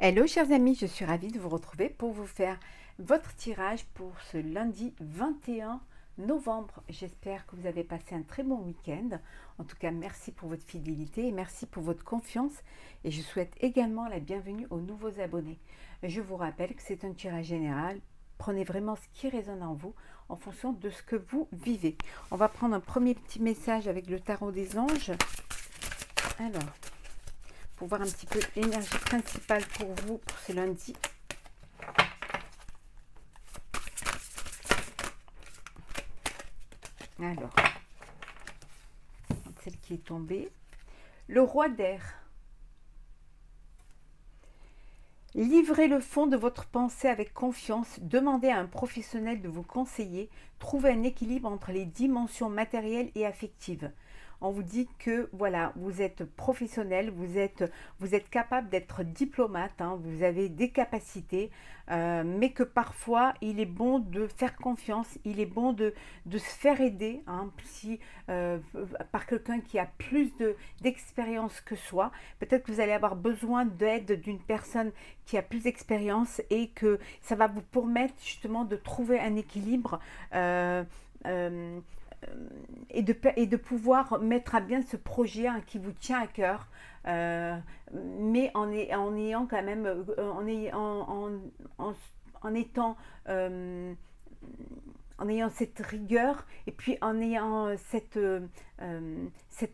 Hello chers amis, je suis ravie de vous retrouver pour vous faire votre tirage pour ce lundi 21 novembre. J'espère que vous avez passé un très bon week-end. En tout cas, merci pour votre fidélité et merci pour votre confiance. Et je souhaite également la bienvenue aux nouveaux abonnés. Je vous rappelle que c'est un tirage général. Prenez vraiment ce qui résonne en vous en fonction de ce que vous vivez. On va prendre un premier petit message avec le tarot des anges. Alors, pour voir un petit peu l'énergie principale pour vous pour ce lundi. Alors, celle qui est tombée, le roi d'air. Livrez le fond de votre pensée avec confiance, demandez à un professionnel de vous conseiller, trouvez un équilibre entre les dimensions matérielles et affectives. On vous dit que voilà, vous êtes professionnel, vous êtes capable d'être diplomate, hein, vous avez des capacités, mais que parfois il est bon de faire confiance, il est bon de se faire aider, hein, par quelqu'un qui a plus d'expérience que soi. Peut-être que vous allez avoir besoin d'aide d'une personne qui a plus d'expérience et que ça va vous permettre justement de trouver un équilibre. Euh, et de pouvoir mettre à bien ce projet, hein, qui vous tient à cœur, mais en ayant quand même, en étant, en ayant cette rigueur et puis en ayant cette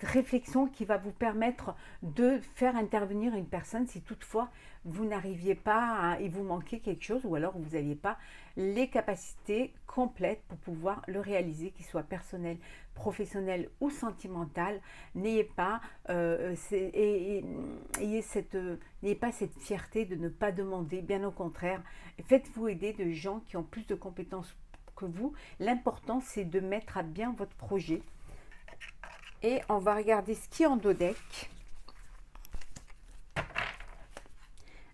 réflexion qui va vous permettre de faire intervenir une personne si toutefois vous n'arriviez pas et vous manquez quelque chose ou alors vous n'aviez pas les capacités complètes pour pouvoir le réaliser, qu'il soit personnel, professionnel ou sentimental. N'ayez pas, n'ayez pas cette fierté de ne pas demander, bien au contraire. Faites-vous aider de gens qui ont plus de compétences que vous. L'important, c'est de mettre à bien votre projet. Et on va regarder ce qui est en dos deck.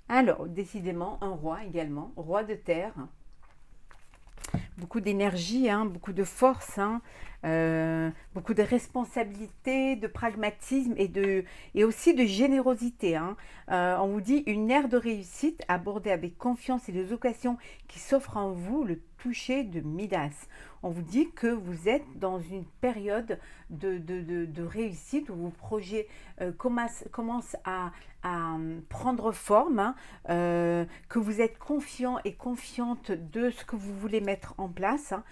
Alors, décidément, un roi également, roi de terre. Beaucoup d'énergie, hein, beaucoup de force, hein, beaucoup de responsabilité, de pragmatisme et aussi de générosité, hein. On vous dit une ère de réussite abordée avec confiance et les occasions qui s'offrent en vous, le toucher de Midas. On vous dit que vous êtes dans une période de réussite où vos projets commencent à prendre forme, hein, que vous êtes confiant et confiante de ce que vous voulez mettre en place, hein,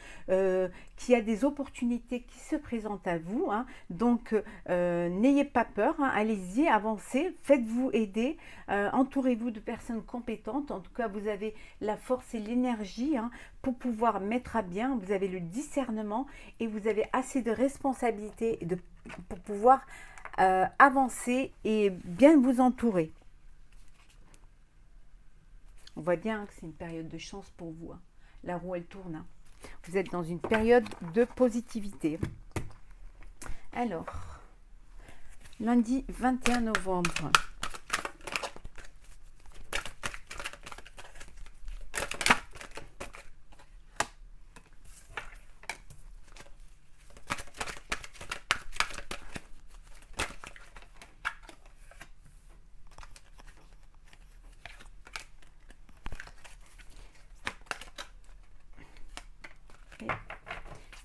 qu'il y a des opportunités qui se présentent à vous, hein, donc n'ayez pas peur, hein, allez-y, avancez, faites-vous aider, entourez-vous de personnes compétentes. En tout cas, vous avez la force et l'énergie, hein, pour pouvoir mettre à bien, vous avez le discernement et vous avez assez de responsabilités pour pouvoir avancer et bien vous entourer. On voit bien que c'est une période de chance pour vous, hein. La roue, elle tourne, hein. Vous êtes dans une période de positivité. Alors, lundi 21 novembre.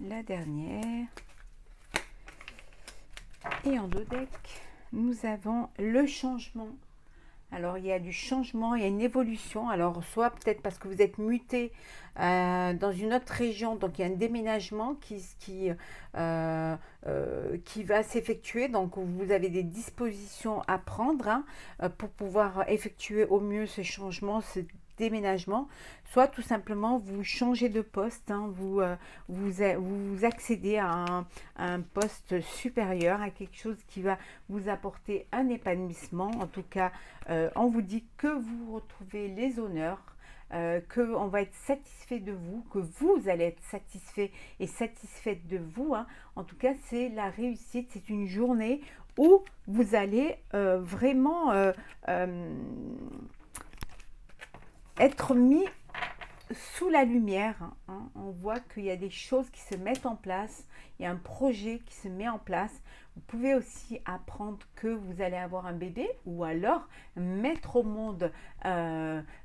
La dernière. Et en dos deck, nous avons le changement. Alors, il y a du changement, il y a une évolution. Alors, soit peut-être parce que vous êtes muté dans une autre région, donc il y a un déménagement qui va s'effectuer. Donc, vous avez des dispositions à prendre, hein, pour pouvoir effectuer au mieux ce changement, ce déménagement. Soit tout simplement, vous changez de poste, hein, vous accédez à un poste supérieur, à quelque chose qui va vous apporter un épanouissement. En tout cas, on vous dit que vous retrouvez les honneurs, qu'on va être satisfait de vous, que vous allez être satisfait et satisfaite de vous, hein. En tout cas, c'est la réussite, c'est une journée où vous allez vraiment être mis sous la lumière, hein, on voit qu'il y a des choses qui se mettent en place, il y a un projet qui se met en place. Vous pouvez aussi apprendre que vous allez avoir un bébé ou alors mettre au monde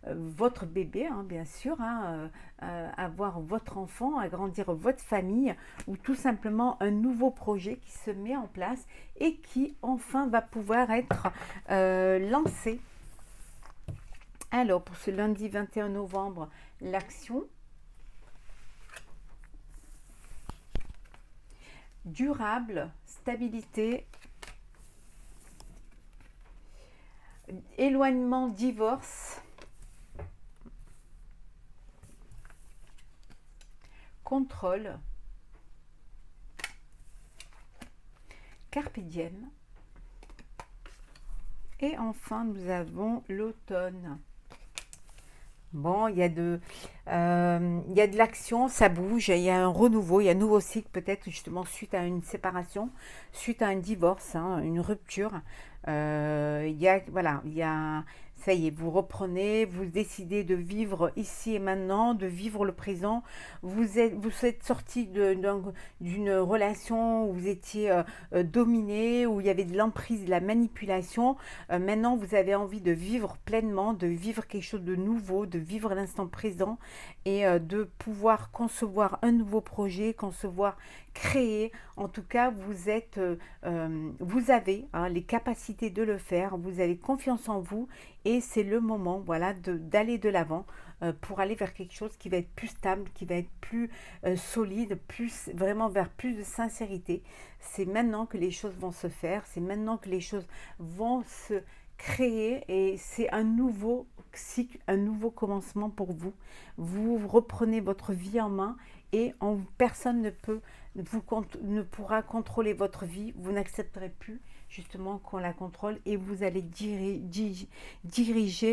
votre bébé, hein, bien sûr, hein, avoir votre enfant, agrandir votre famille ou tout simplement un nouveau projet qui se met en place et qui enfin va pouvoir être lancé. Alors, pour ce lundi 21 novembre, l'action durable, stabilité, éloignement, divorce, contrôle, carpe diem. Et enfin, nous avons l'automne. Bon, il y a de l'action, ça bouge, il y a un renouveau, il y a un nouveau cycle peut-être justement suite à une séparation, suite à un divorce, hein, une rupture. Voilà, ça y est, vous reprenez, vous décidez de vivre ici et maintenant, de vivre le présent. Vous êtes sorti d'une relation où vous étiez dominé, où il y avait de l'emprise, de la manipulation. Maintenant, vous avez envie de vivre pleinement, de vivre quelque chose de nouveau, de vivre l'instant présent et de pouvoir concevoir un nouveau projet, créer. En tout cas, vous avez hein, les capacités de le faire, vous avez confiance en vous et c'est le moment voilà, d'aller de l'avant pour aller vers quelque chose qui va être plus stable, qui va être plus solide, vraiment vers plus de sincérité. C'est maintenant que les choses vont se faire, c'est maintenant que les choses vont se créer et c'est un nouveau cycle, un nouveau commencement pour vous. Vous reprenez votre vie en main et personne ne pourra contrôler votre vie. Vous n'accepterez plus justement qu'on la contrôle et vous allez diriger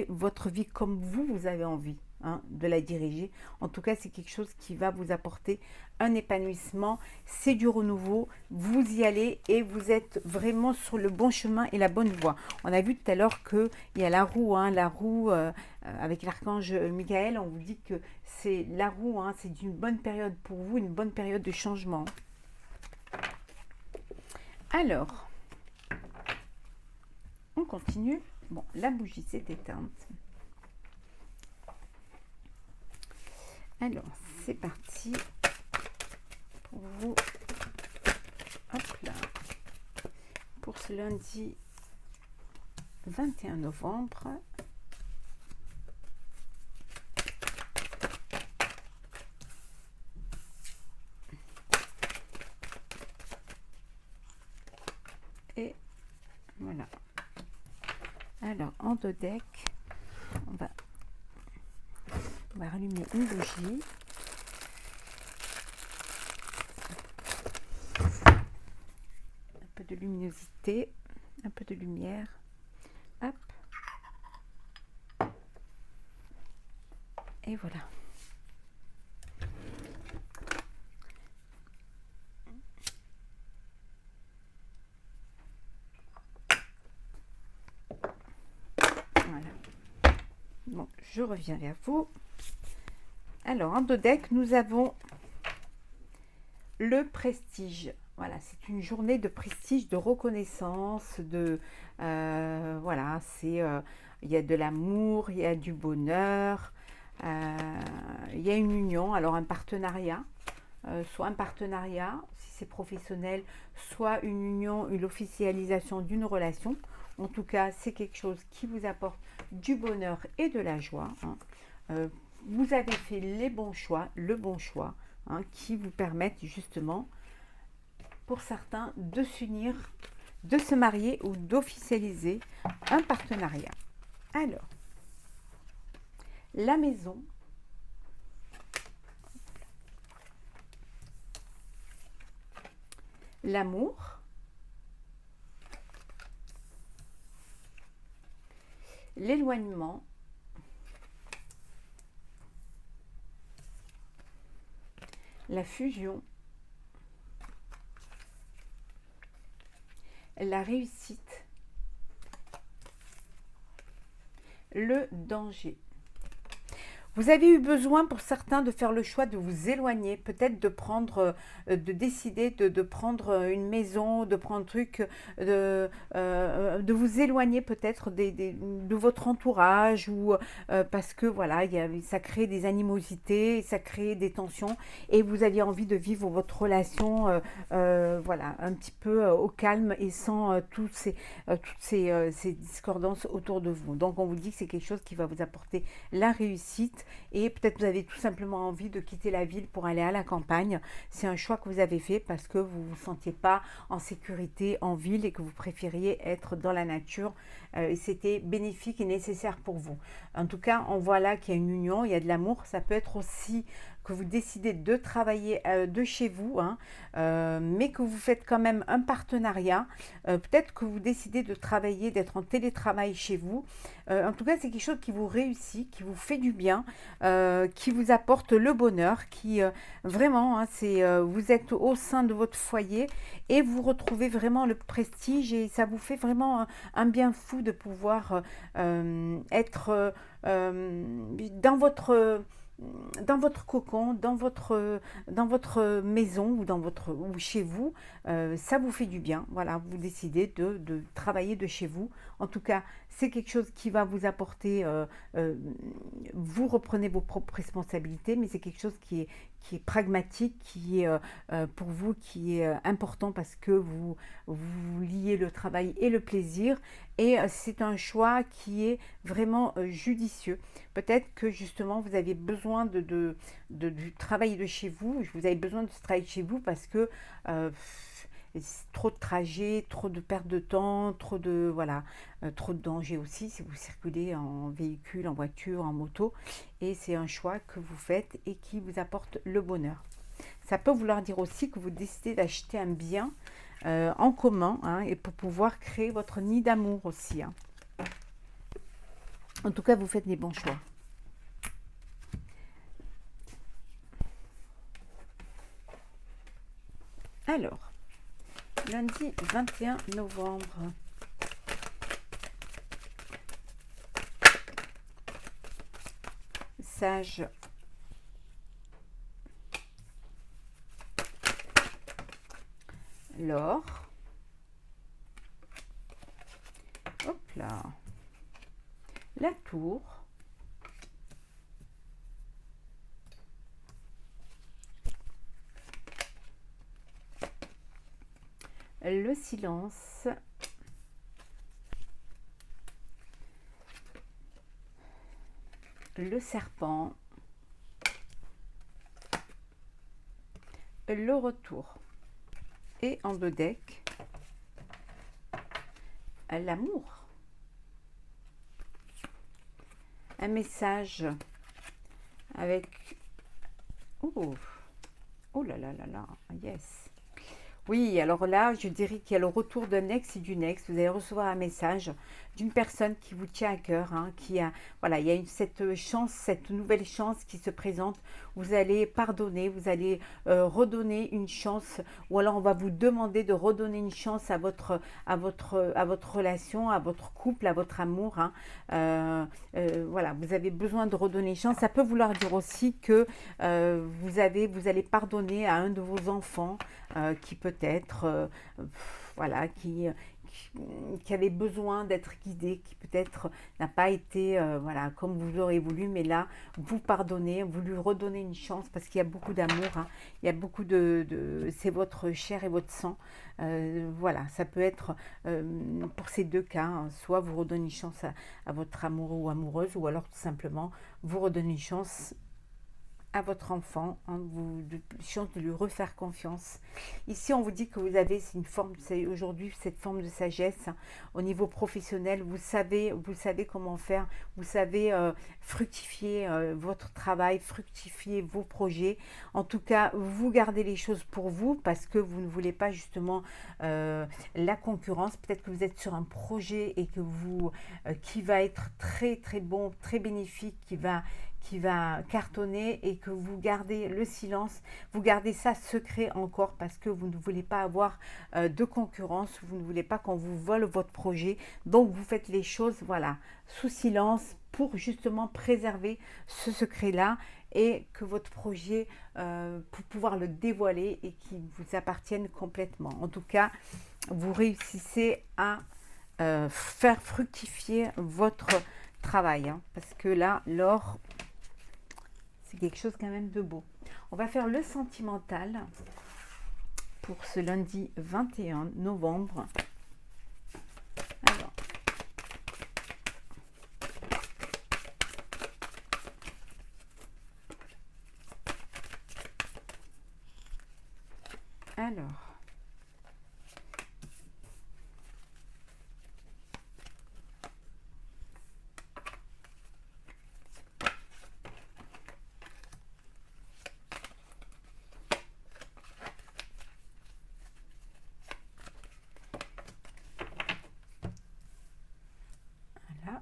votre vie comme vous avez envie hein, de la diriger. En tout cas, c'est quelque chose qui va vous apporter un épanouissement. C'est du renouveau. Vous y allez et vous êtes vraiment sur le bon chemin et la bonne voie. On a vu tout à l'heure qu'il y a la roue, avec l'archange Michael. On vous dit que c'est la roue, hein, c'est une bonne période pour vous, une bonne période de changement. Alors, on continue. Bon, la bougie s'est éteinte. Alors, c'est parti pour vous. Hop là. Pour ce lundi 21 novembre. Et voilà. Alors, en deux decks, on va rallumer une bougie. Un peu de luminosité, un peu de lumière. Hop. Et voilà. Bon, je reviens vers vous. Alors, en deux decks, nous avons le prestige. Voilà, c'est une journée de prestige, de reconnaissance, voilà, il y a de l'amour, il y a du bonheur, il y a une union, alors un partenariat, soit un partenariat, si c'est professionnel, soit une union, une officialisation d'une relation. En tout cas, c'est quelque chose qui vous apporte du bonheur et de la joie. Hein. Vous avez fait les bons choix, le bon choix, hein, qui vous permettent justement, pour certains, de s'unir, de se marier ou d'officialiser un partenariat. Alors, la maison. L'amour. L'éloignement. La fusion. La réussite. Le danger. Vous avez eu besoin pour certains de faire le choix de vous éloigner, peut-être de prendre, de décider de prendre une maison, de prendre un truc, de vous éloigner peut-être de votre entourage ou parce que voilà, ça crée des animosités, ça crée des tensions et vous aviez envie de vivre votre relation voilà, un petit peu au calme et sans ces discordances autour de vous. Donc on vous dit que c'est quelque chose qui va vous apporter la réussite et peut-être vous avez tout simplement envie de quitter la ville pour aller à la campagne. C'est un choix que vous avez fait parce que vous ne vous sentiez pas en sécurité en ville et que vous préfériez être dans la nature et c'était bénéfique et nécessaire pour vous. En tout cas, on voit là qu'il y a une union, il y a de l'amour. Ça peut être aussi que vous décidez de travailler de chez vous, hein, mais que vous faites quand même un partenariat. Peut-être que vous décidez de travailler, d'être en télétravail chez vous. En tout cas, c'est quelque chose qui vous réussit, qui vous fait du bien, qui vous apporte le bonheur, qui vraiment, hein, vous êtes au sein de votre foyer et vous retrouvez vraiment le prestige et ça vous fait vraiment un bien fou de pouvoir être dans votre cocon, dans votre maison ou ou chez vous, ça vous fait du bien. Voilà, vous décidez de travailler de chez vous. En tout cas, c'est quelque chose qui va vous apporter, vous reprenez vos propres responsabilités, mais c'est quelque chose qui est pragmatique, qui est pour vous, qui est important parce que vous liez le travail et le plaisir. Et c'est un choix qui est vraiment judicieux. Peut-être que justement vous avez besoin du travail de chez vous. Vous avez besoin de ce travail de chez vous parce que trop de trajets, trop de perte de temps, voilà, trop de dangers aussi si vous circulez en véhicule, en voiture, en moto. Et c'est un choix que vous faites et qui vous apporte le bonheur. Ça peut vouloir dire aussi que vous décidez d'acheter un bien en commun hein, et pour pouvoir créer votre nid d'amour aussi. Hein. En tout cas, vous faites des bons choix. Alors, lundi 21 novembre. Sage. L'or. Hop là. La tour. Le silence. Le serpent. Le retour. Et en deux decks, l'amour. Un message avec... Oh, oh là là là là, yes. Oui, alors là, je dirais qu'il y a le retour d'un ex et d'une ex. Vous allez recevoir un message d'une personne qui vous tient à cœur, hein, voilà, il y a cette chance, cette nouvelle chance qui se présente. Vous allez pardonner, vous allez redonner une chance, ou alors on va vous demander de redonner une chance à votre relation, à votre couple, à votre amour. Hein. Voilà, vous avez besoin de redonner une chance. Ça peut vouloir dire aussi que vous allez pardonner à un de vos enfants qui peut-être, voilà, qui avait besoin d'être guidé, qui peut-être n'a pas été voilà, comme vous l'aurez voulu, mais là, vous pardonnez, vous lui redonnez une chance parce qu'il y a beaucoup d'amour, hein, il y a beaucoup c'est votre chair et votre sang. Voilà, ça peut être pour ces deux cas, hein, soit vous redonnez une chance à votre amoureux ou amoureuse, ou alors tout simplement vous redonnez une chance à votre enfant, hein, chance de lui refaire confiance. Ici, on vous dit que vous avez aujourd'hui cette forme de sagesse hein, au niveau professionnel. Vous savez comment faire. Vous savez fructifier votre travail, fructifier vos projets. En tout cas, vous gardez les choses pour vous parce que vous ne voulez pas justement la concurrence. Peut-être que vous êtes sur un projet et que qui va être très très bon, très bénéfique, qui qui va cartonner et que vous gardez le silence, vous gardez ça secret encore parce que vous ne voulez pas avoir de concurrence, vous ne voulez pas qu'on vous vole votre projet. Donc vous faites les choses, voilà, sous silence pour justement préserver ce secret-là et que votre projet, pour pouvoir le dévoiler et qu'il vous appartienne complètement. En tout cas, vous réussissez à faire fructifier votre travail, hein, parce que là, l'or, c'est quelque chose quand même de beau. On va faire le sentimental pour ce lundi 21 novembre. Alors, alors, voilà.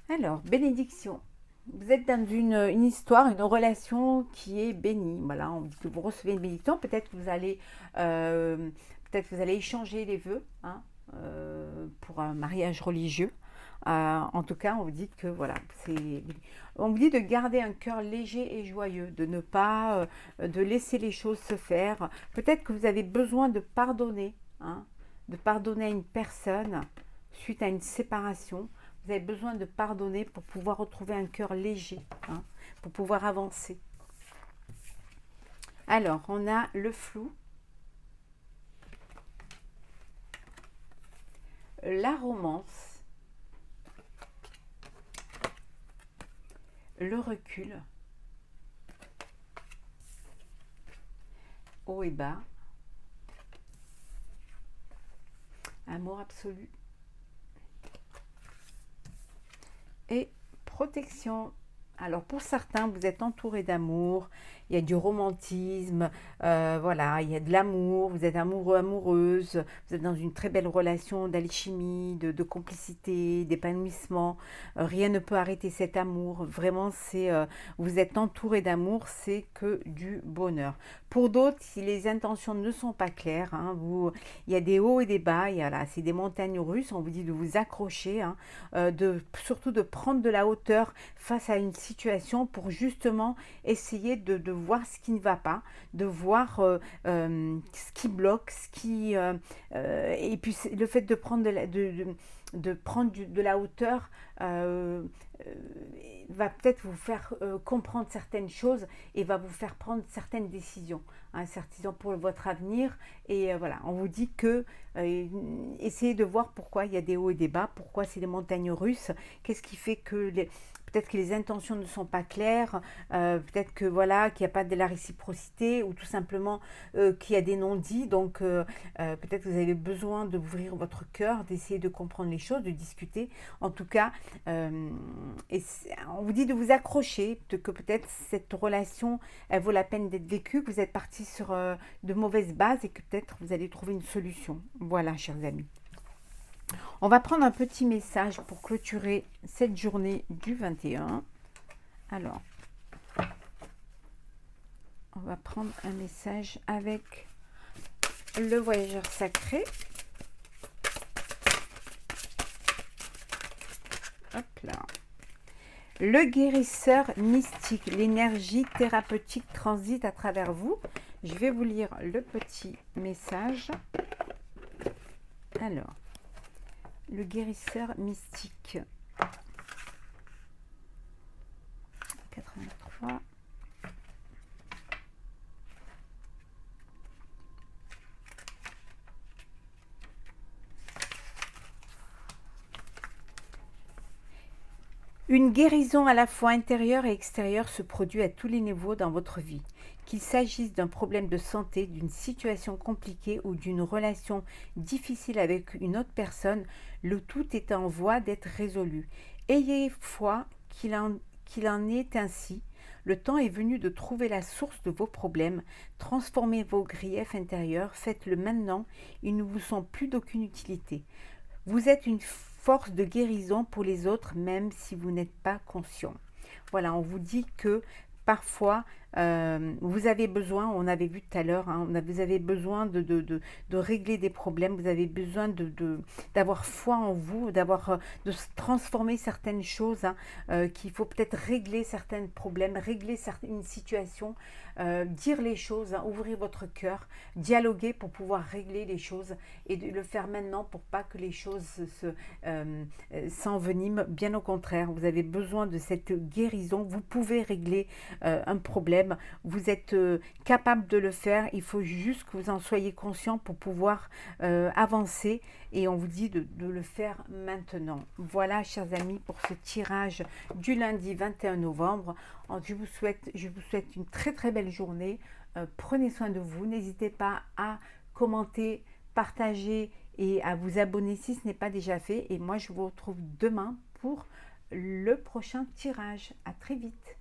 Alors, bénédiction. Vous êtes dans une histoire, une relation qui est bénie. Voilà, on dit que vous recevez une bénédiction. Peut-être que vous allez échanger les vœux, hein, pour un mariage religieux. En tout cas, on vous dit que voilà, on vous dit de garder un cœur léger et joyeux, de ne pas, de laisser les choses se faire. Peut-être que vous avez besoin de pardonner, hein, de pardonner à une personne suite à une séparation. Vous avez besoin de pardonner pour pouvoir retrouver un cœur léger, hein, pour pouvoir avancer. Alors, on a le flou, la romance, le recul, haut et bas, amour absolu et protection. Alors pour certains, vous êtes entouré d'amour, il y a du romantisme, voilà, il y a de l'amour, vous êtes amoureux, amoureuse, vous êtes dans une très belle relation d'alchimie, de complicité, d'épanouissement. Rien ne peut arrêter cet amour. Vraiment, vous êtes entouré d'amour, c'est que du bonheur. Pour d'autres, si les intentions ne sont pas claires, hein, il y a des hauts et des bas, là, c'est des montagnes russes, on vous dit de vous accrocher, hein, surtout de prendre de la hauteur face à une situation pour justement essayer de voir ce qui ne va pas, de voir ce qui bloque, et puis le fait de prendre de la hauteur va peut-être vous faire comprendre certaines choses et va vous faire prendre certaines décisions, hein, certaines pour votre avenir. Et voilà, on vous dit que essayez de voir pourquoi il y a des hauts et des bas, pourquoi c'est les montagnes russes, qu'est-ce qui fait que peut-être que les intentions ne sont pas claires, peut-être que voilà, qu'il n'y a pas de la réciprocité ou tout simplement qu'il y a des non-dits. Donc peut-être que vous avez besoin d'ouvrir votre cœur, d'essayer de comprendre les choses, de discuter. En tout cas, on vous dit de vous accrocher, que peut-être cette relation, elle vaut la peine d'être vécue, que vous êtes parti sur de mauvaises bases et que peut-être vous allez trouver une solution. Voilà, chers amis. On va prendre un petit message pour clôturer cette journée du 21. Alors, on va prendre un message avec le voyageur sacré. Hop là. Le guérisseur mystique, l'énergie thérapeutique transite à travers vous. Je vais vous lire le petit message. Alors, le guérisseur mystique. 83. Une guérison à la fois intérieure et extérieure se produit à tous les niveaux dans votre vie. Qu'il s'agisse d'un problème de santé, d'une situation compliquée ou d'une relation difficile avec une autre personne, le tout est en voie d'être résolu. Ayez foi qu'il en est ainsi. Le temps est venu de trouver la source de vos problèmes. Transformez vos griefs intérieurs, faites-le maintenant, ils ne vous sont plus d'aucune utilité. Vous êtes une force de guérison pour les autres, même si vous n'êtes pas conscient. Voilà, on vous dit que parfois, vous avez besoin, on avait vu tout à l'heure, hein, vous avez besoin de régler des problèmes, vous avez besoin d'avoir foi en vous, de transformer certaines choses, hein, qu'il faut peut-être régler certains problèmes, régler certaines situations, dire les choses, hein, ouvrir votre cœur, dialoguer pour pouvoir régler les choses et de le faire maintenant pour pas que les choses s'enveniment. Bien au contraire, vous avez besoin de cette guérison, vous pouvez régler un problème, vous êtes capable de le faire, il faut juste que vous en soyez conscient pour pouvoir avancer et on vous dit de le faire maintenant. Voilà, chers amis, pour ce tirage du lundi 21 novembre. Je vous souhaite une très très belle journée. Prenez soin de vous, n'hésitez pas à commenter, partager et à vous abonner si ce n'est pas déjà fait. Et moi, je vous retrouve demain pour le prochain tirage. À très vite.